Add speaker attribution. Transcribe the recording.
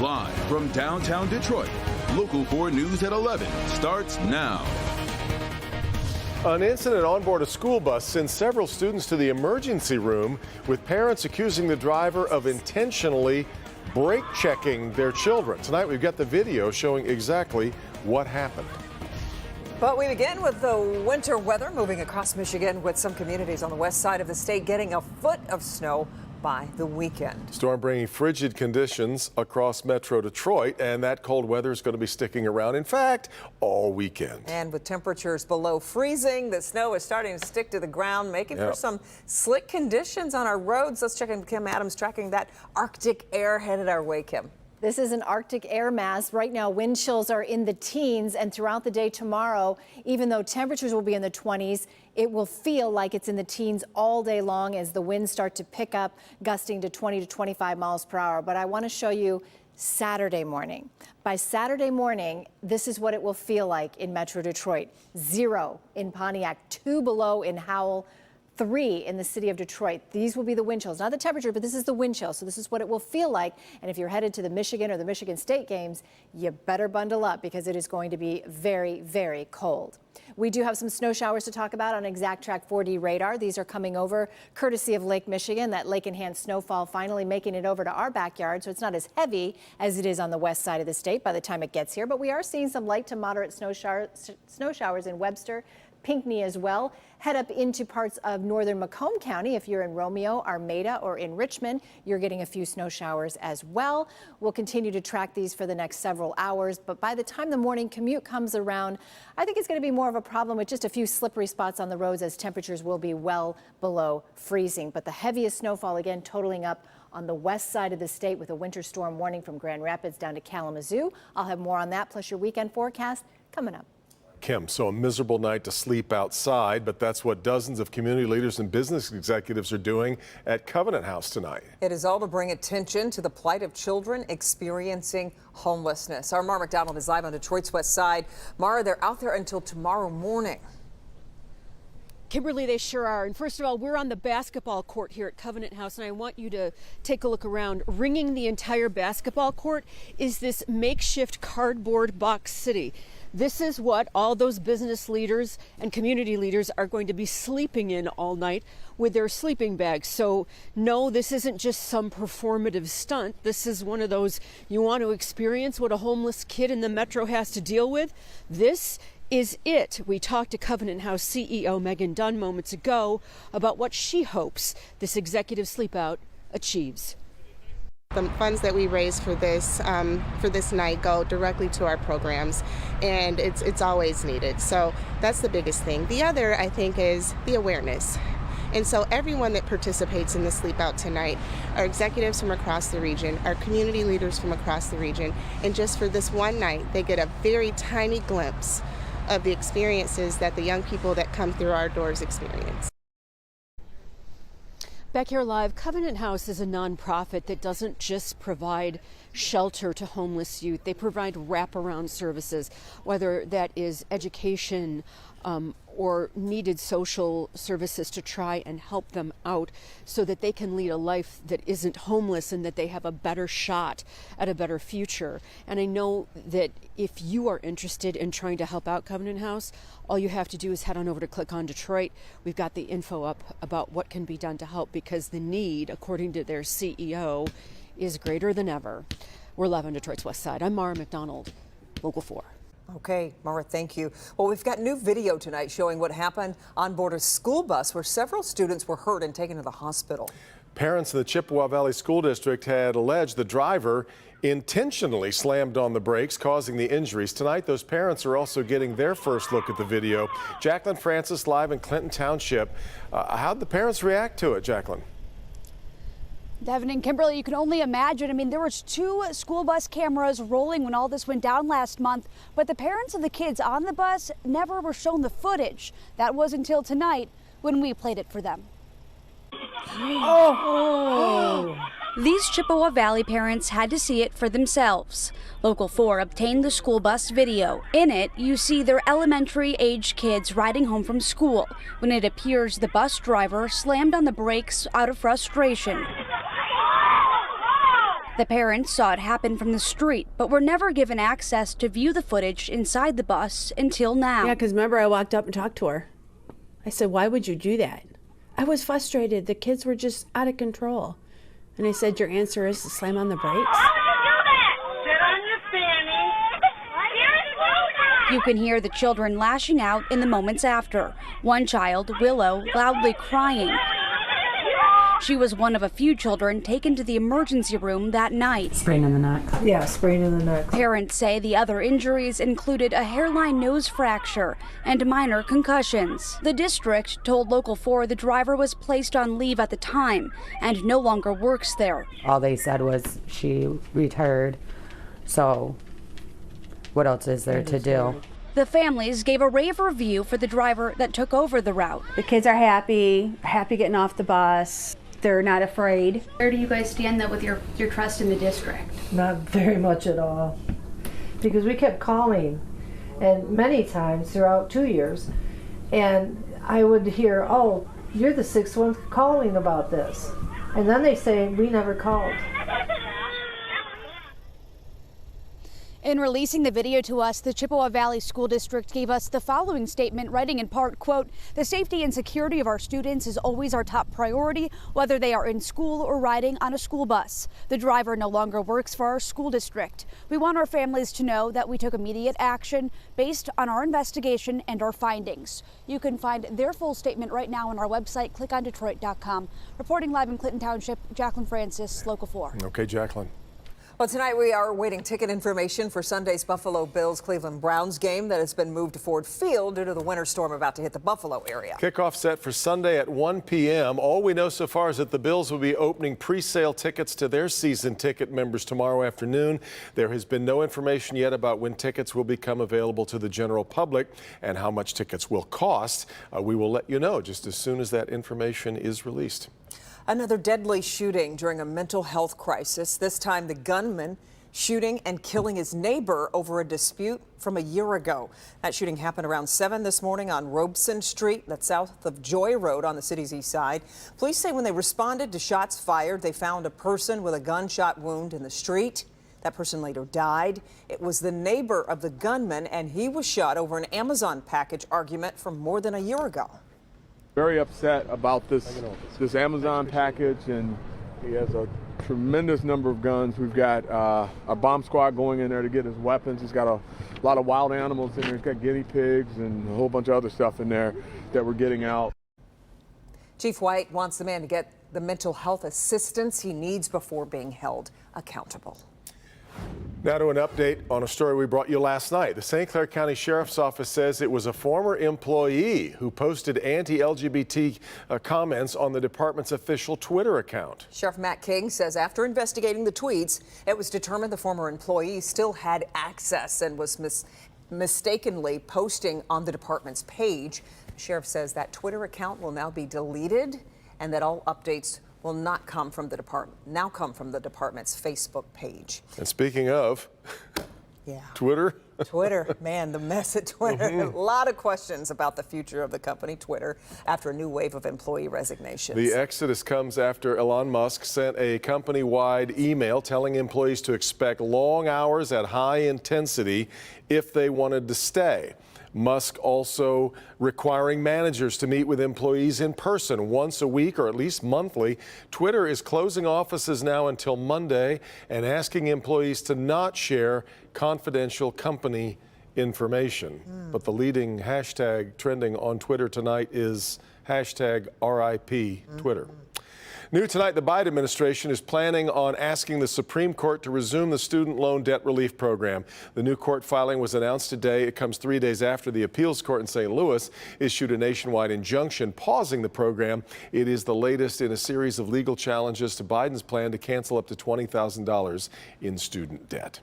Speaker 1: Live from downtown Detroit, Local 4 News at 11 starts now.
Speaker 2: An incident on board a school bus sends several students to the emergency room, with parents accusing the driver of intentionally brake checking their children. Tonight we've got the video showing exactly what happened.
Speaker 3: But we begin with the winter weather moving across Michigan, with some communities on the west side of the state getting a foot of snow by the weekend. Storm
Speaker 2: bringing frigid conditions across metro Detroit, and that cold weather is going to be sticking around, in fact, all weekend.
Speaker 3: And with temperatures below freezing, the snow is starting to stick to the ground, making for some slick conditions on our roads. Let's check in with Kim Adams, tracking that Arctic air headed our way. Kim.
Speaker 4: This is an Arctic air mass. Right now, wind chills are in the teens, and throughout the day tomorrow, even though temperatures will be in the 20s, it will feel like it's in the teens all day long as the winds start to pick up, gusting to 20 to 25 miles per hour. But I want to show you Saturday morning. By Saturday morning, this is what it will feel like in Metro Detroit. 0 in Pontiac, 2 below in Howell, 3 in the city of Detroit. These will be the wind chills, not the temperature, but this is the wind chill. So this is what it will feel like. And if you're headed to the Michigan or the Michigan State games, you better bundle up, because it is going to be very, very cold. We do have some snow showers to talk about on Exact Track 4D radar. These are coming over courtesy of Lake Michigan. That lake enhanced snowfall finally making it over to our backyard, so it's not as heavy as it is on the west side of the state by the time it gets here. But we are seeing some light to moderate snow showers in Webster, Pinckney as well. Head up into parts of northern Macomb County. If you're in Romeo, Armada, or in Richmond, you're getting a few snow showers as well. We'll continue to track these for the next several hours, but by the time the morning commute comes around, I think it's going to be more of a problem with just a few slippery spots on the roads, as temperatures will be well below freezing. But the heaviest snowfall again totaling up on the west side of the state, with a winter storm warning from Grand Rapids down to Kalamazoo. I'll have more on that, plus your weekend forecast coming up.
Speaker 2: Kim, so a miserable night to sleep outside, but that's what dozens of community leaders and business executives are doing at Covenant House tonight.
Speaker 3: It is all to bring attention to the plight of children experiencing homelessness. Our Mara McDonald is live on Detroit's west side. Mara, they're out there until tomorrow morning.
Speaker 5: Kimberly, they sure are. And first of all, we're on the basketball court here at Covenant House, and I want you to take a look around. Ringing the entire basketball court is this makeshift cardboard box city. This is what all those business leaders and community leaders are going to be sleeping in all night with their sleeping bags. So no, this isn't just some performative stunt. This is one of those, you want to experience what a homeless kid in the metro has to deal with? This is it. We talked to Covenant House CEO Megan Dunn moments ago about what she hopes this executive sleepout achieves.
Speaker 6: The funds that we raise for this night go directly to our programs, and it's always needed. So that's the biggest thing. The other, I think, is the awareness. And so everyone that participates in the sleepout tonight are executives from across the region, are community leaders from across the region, and just for this one night, they get a very tiny glimpse of the experiences that the young people that come through our doors experience.
Speaker 5: Back here live, Covenant House is a nonprofit that doesn't just provide shelter to homeless youth. They provide wraparound services, whether that is education or needed social services, to try and help them out so that they can lead a life that isn't homeless and that they have a better shot at a better future. And I know that if you are interested in trying to help out Covenant House, all you have to do is head on over to Click on Detroit. We've got the info up about what can be done to help, because the need, according to their CEO, is greater than ever. We're live on Detroit's west side. I'm Mara McDonald, Local 4.
Speaker 3: Okay, Mara, thank you. Well, we've got new video tonight showing what happened on board a school bus where several students were hurt and taken to the hospital.
Speaker 2: Parents in the Chippewa Valley School District had alleged the driver intentionally slammed on the brakes, causing the injuries. Tonight, those parents are also getting their first look at the video. Jacqueline Francis live in Clinton Township. How'd the parents react to it, Jacqueline?
Speaker 7: Devin and Kimberly, you can only imagine. I mean, there was 2 school bus cameras rolling when all this went down last month, but the parents of the kids on the bus never were shown the footage. That was until tonight when we played it for them. These Chippewa Valley parents had to see it for themselves. Local 4 obtained the school bus video. In it, you see their elementary-age kids riding home from school when it appears the bus driver slammed on the brakes out of frustration. The parents saw it happen from the street, but were never given access to view the footage inside the bus until now.
Speaker 8: Yeah, because remember, I walked up and talked to her. I said, why would you do that? I was frustrated. The kids were just out of control. And I said, your answer is to slam on the brakes?
Speaker 7: You can hear the children lashing out in the moments after. One child, Willow, loudly crying. She was one of a few children taken to the emergency room that night.
Speaker 9: Sprain in the neck. Yeah, sprain in the neck.
Speaker 7: Parents say the other injuries included a hairline nose fracture and minor concussions. The district told Local 4 the driver was placed on leave at the time and no longer works there.
Speaker 9: All they said was she retired, so what else is there to do?
Speaker 7: The families gave a rave review for the driver that took over the route.
Speaker 8: The kids are happy getting off the bus. They're not afraid.
Speaker 7: Where do you guys stand though with your trust in the district?
Speaker 10: Not very much at all, because we kept calling, and many times throughout 2 years, and I would hear, oh, you're the sixth one calling about this, and then they say we never called.
Speaker 7: In releasing the video to us, the Chippewa Valley School District gave us the following statement, writing in part, quote, "The safety and security of our students is always our top priority, whether they are in school or riding on a school bus. The driver no longer works for our school district. We want our families to know that we took immediate action based on our investigation and our findings." You can find their full statement right now on our website, clickondetroit.com. Reporting live in Clinton Township, Jacqueline Francis, Local 4.
Speaker 2: Okay, Jacqueline.
Speaker 3: Well, tonight we are awaiting ticket information for Sunday's Buffalo Bills-Cleveland Browns game that has been moved to Ford Field due to the winter storm about to hit the Buffalo area.
Speaker 2: Kickoff set for Sunday at 1 p.m. All we know so far is that the Bills will be opening pre-sale tickets to their season ticket members tomorrow afternoon. There has been no information yet about when tickets will become available to the general public and how much tickets will cost. We will let you know just as soon as that information is released.
Speaker 3: Another deadly shooting during a mental health crisis. This time the gunman shooting and killing his neighbor over a dispute from a year ago. That shooting happened around 7 this morning on Robeson Street, that's south of Joy Road on the city's east side. Police say when they responded to shots fired, they found a person with a gunshot wound in the street. That person later died. It was the neighbor of the gunman, and he was shot over an Amazon package argument from more than a year ago.
Speaker 11: Very upset about this Amazon package, and he has a tremendous number of guns. We've got a bomb squad going in there to get his weapons. He's got a lot of wild animals in there. He's got guinea pigs and a whole bunch of other stuff in there that we're getting out.
Speaker 3: Chief White wants the man to get the mental health assistance he needs before being held accountable.
Speaker 2: Now to an update on a story we brought you last night. The St. Clair County Sheriff's Office says it was a former employee who posted anti-LGBT comments on the department's official Twitter account.
Speaker 3: Sheriff Matt King says after investigating the tweets, it was determined the former employee still had access and was mistakenly posting on the department's page. The sheriff says that Twitter account will now be deleted and that all updates will not come from the department's Facebook page.
Speaker 2: And speaking of Twitter.
Speaker 3: Twitter, man, the mess at Twitter. A lot of questions about the future of the company, Twitter, after a new wave of employee resignations.
Speaker 2: The exodus comes after Elon Musk sent a company-wide email telling employees to expect long hours at high intensity if they wanted to stay. Musk also requiring managers to meet with employees in person once a week or at least monthly. Twitter is closing offices now until Monday and asking employees to not share confidential company information. But the leading hashtag trending on Twitter tonight is hashtag RIP Twitter. New tonight, the Biden administration is planning on asking the Supreme Court to resume the student loan debt relief program. The new court filing was announced today. It comes 3 days after the appeals court in St. Louis issued a nationwide injunction pausing the program. It is the latest in a series of legal challenges to Biden's plan to cancel up to $20,000 in student debt.